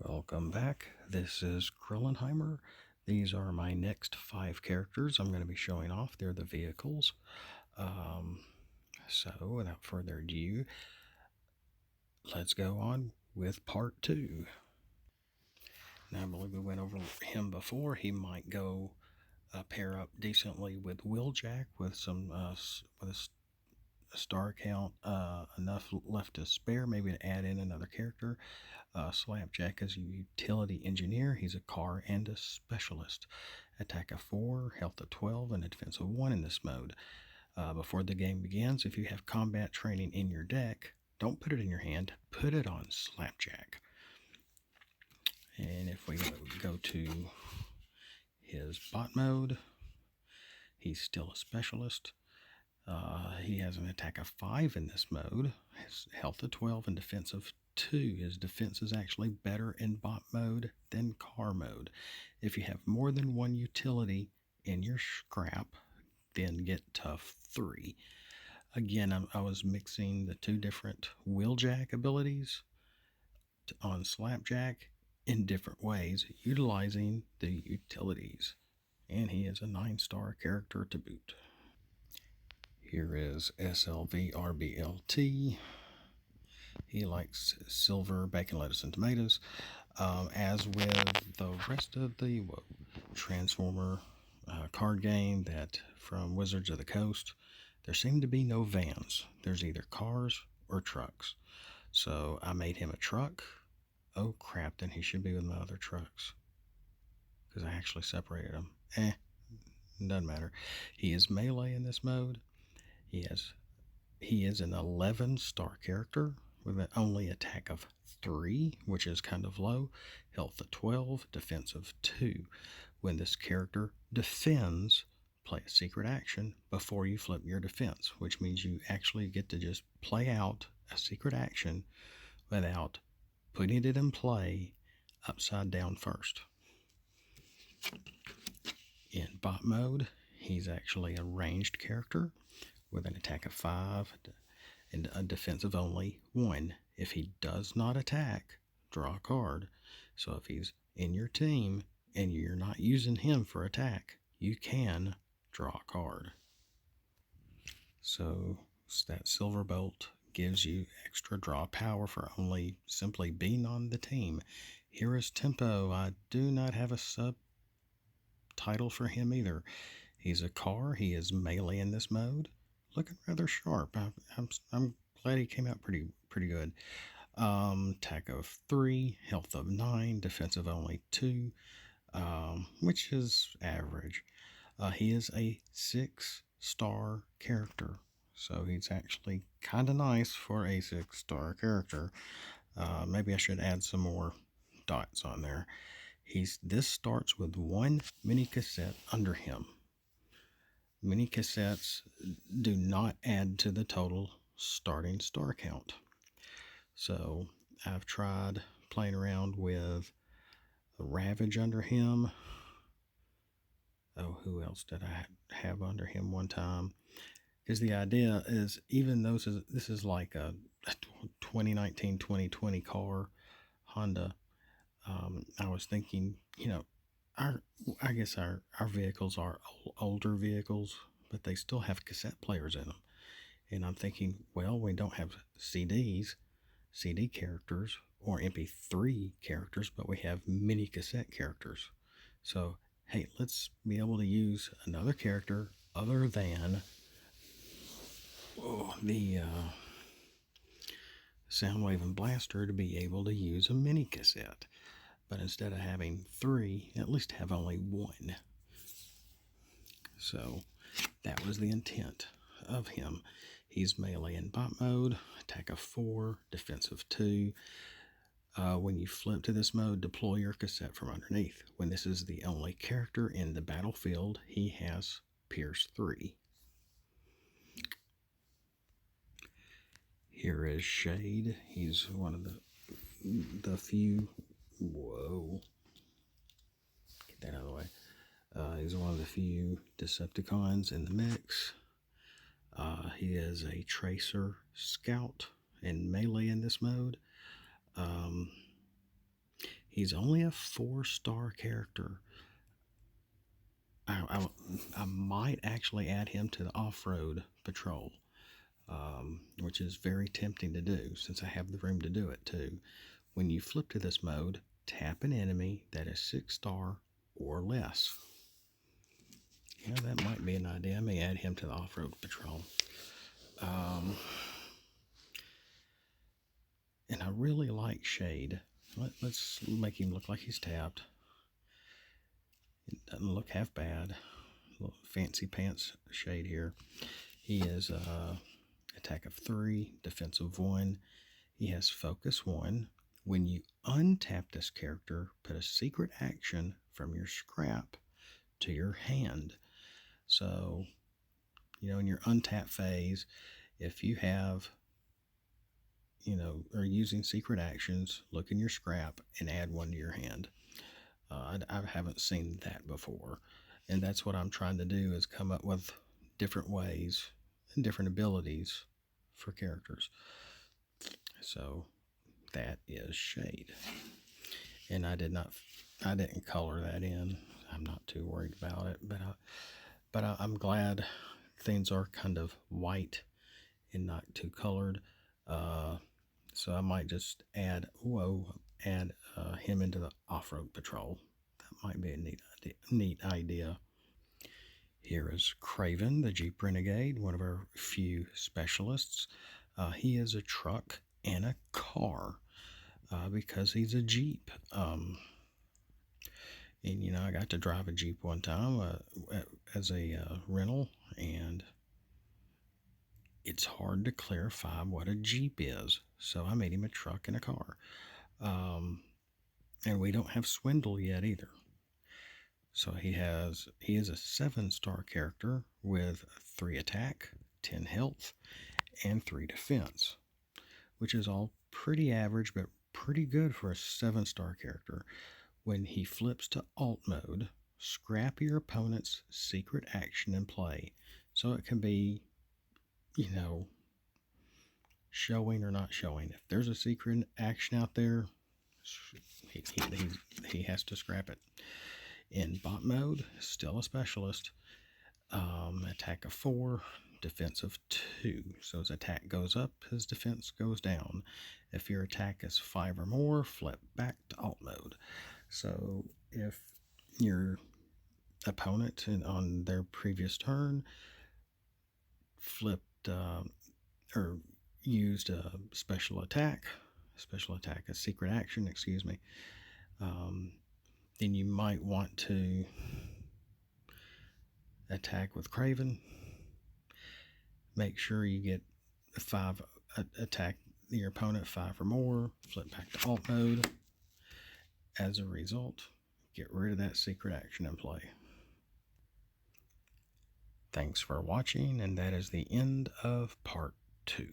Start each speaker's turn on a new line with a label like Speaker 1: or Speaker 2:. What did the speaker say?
Speaker 1: Welcome back. This is Grillenheimer. These are my next 5 characters I'm going to be showing off. They're the vehicles. So without further ado, let's go on with part 2. Now, I believe we went over him before. He might go pair up decently with Wheeljack with some with a star count enough left to spare, maybe to add in another character. Slapjack is a utility engineer. He's a car and a specialist. Attack of 4, health of 12, and a defense of 1 in this mode. Before the game begins, if you have combat training in your deck, don't put it in your hand, put it on Slapjack. And if we go to his bot mode, he's still a specialist. He has an attack of 5 in this mode, his health of 12, and defense of 2. His defense is actually better in bot mode than car mode. If you have more than one utility in your scrap, then get tough 3. Again, I was mixing the 2 different Wheeljack abilities on Slapjack in different ways, utilizing the utilities. And he is a 9-star character to boot. Here is SLVRBLT. He likes silver, bacon, lettuce, and tomatoes. As with the rest of the Transformer card game that from Wizards of the Coast, there seem to be no vans. There's either cars or trucks. So I made him a truck. Oh crap, then he should be with my other trucks, because I actually separated them. Doesn't matter. He is melee in this mode. He is an 11-star character with an only attack of 3, which is kind of low, health of 12, defense of 2. When this character defends, play a secret action before you flip your defense, which means you actually get to just play out a secret action without putting it in play upside down first. In bot mode, he's actually a ranged character with an attack of 5 and a defense of only 1. If he does not attack, draw a card. So if he's in your team and you're not using him for attack, you can draw a card. So that silver bolt gives you extra draw power for only simply being on the team. Here is Tempo. I do not have a subtitle for him either. He's a car. He is melee in this mode. Looking rather sharp. I'm glad he came out pretty good. Attack of 3, health of 9, defense of only 2, which is average. He is a 6-star character, so he's actually kind of nice for a 6-star character. Maybe I should add some more dots on there. This starts with 1 mini cassette under him. Mini cassettes do not add to the total starting star count. So I've tried playing around with a Ravage under him. Oh, who else did I have under him one time? Because the idea is, even though this is like a 2019-2020 car, Honda, I was thinking, I guess our vehicles are older vehicles, but they still have cassette players in them. And I'm thinking, well, we don't have CD characters or MP3 characters, but we have mini cassette characters. So, hey, let's be able to use another character other than the Soundwave and Blaster to be able to use a mini cassette. But instead of having 3, at least have only 1. So that was the intent of him. He's melee in bot mode, attack of 4, defense of 2. When you flip to this mode, deploy your cassette from underneath. When this is the only character in the battlefield, he has Pierce 3. Here is Shade. He's one of the few... Whoa. Get that out of the way. He's one of the few Decepticons in the mix. He is a Tracer Scout and melee in this mode. He's only a 4-star character. I might actually add him to the off-road patrol, which is very tempting to do since I have the room to do it too. When you flip to this mode, tap an enemy that is 6-star or less. Yeah, that might be an idea. I may add him to the off-road patrol. And I really like Shade. Let's make him look like he's tapped. It doesn't look half bad. Little fancy pants Shade here. He is attack of 3, defense of 1. He has focus 1. When you untap this character, put a secret action from your scrap to your hand. So, in your untap phase, if you have, are using secret actions, look in your scrap and add 1 to your hand. I haven't seen that before. And that's what I'm trying to do, is come up with different ways and different abilities for characters. So that is Shade. And I didn't color that in. I'm not too worried about it, but I'm glad things are kind of white and not too colored. So I might just add him into the off-road patrol. That might be a neat idea. Here is Craven, the Jeep Renegade, one of our few specialists. He is a truck and a car because he's a Jeep. And I got to drive a Jeep one time as a rental, and it's hard to clarify what a Jeep is. So I made him a truck and a car. And we don't have Swindle yet either. So he is a 7-star character with 3 attack, 10 health, and 3 defense, which is all pretty average, but pretty good for a 7-star character. When he flips to alt mode, scrap your opponent's secret action in play. So it can be, showing or not showing. If there's a secret action out there, he has to scrap it. In bot mode, still a specialist. Attack of 4, defense of 2. So his attack goes up, his defense goes down. If your attack is 5 or more, flip back to alt mode. So if your opponent on their previous turn flipped or used a special attack, a secret action, then you might want to attack with Kraven. Make sure you get 5 attack your opponent 5 or more, flip back to alt mode. As a result, get rid of that secret action in play. Thanks for watching, and that is the end of part 2.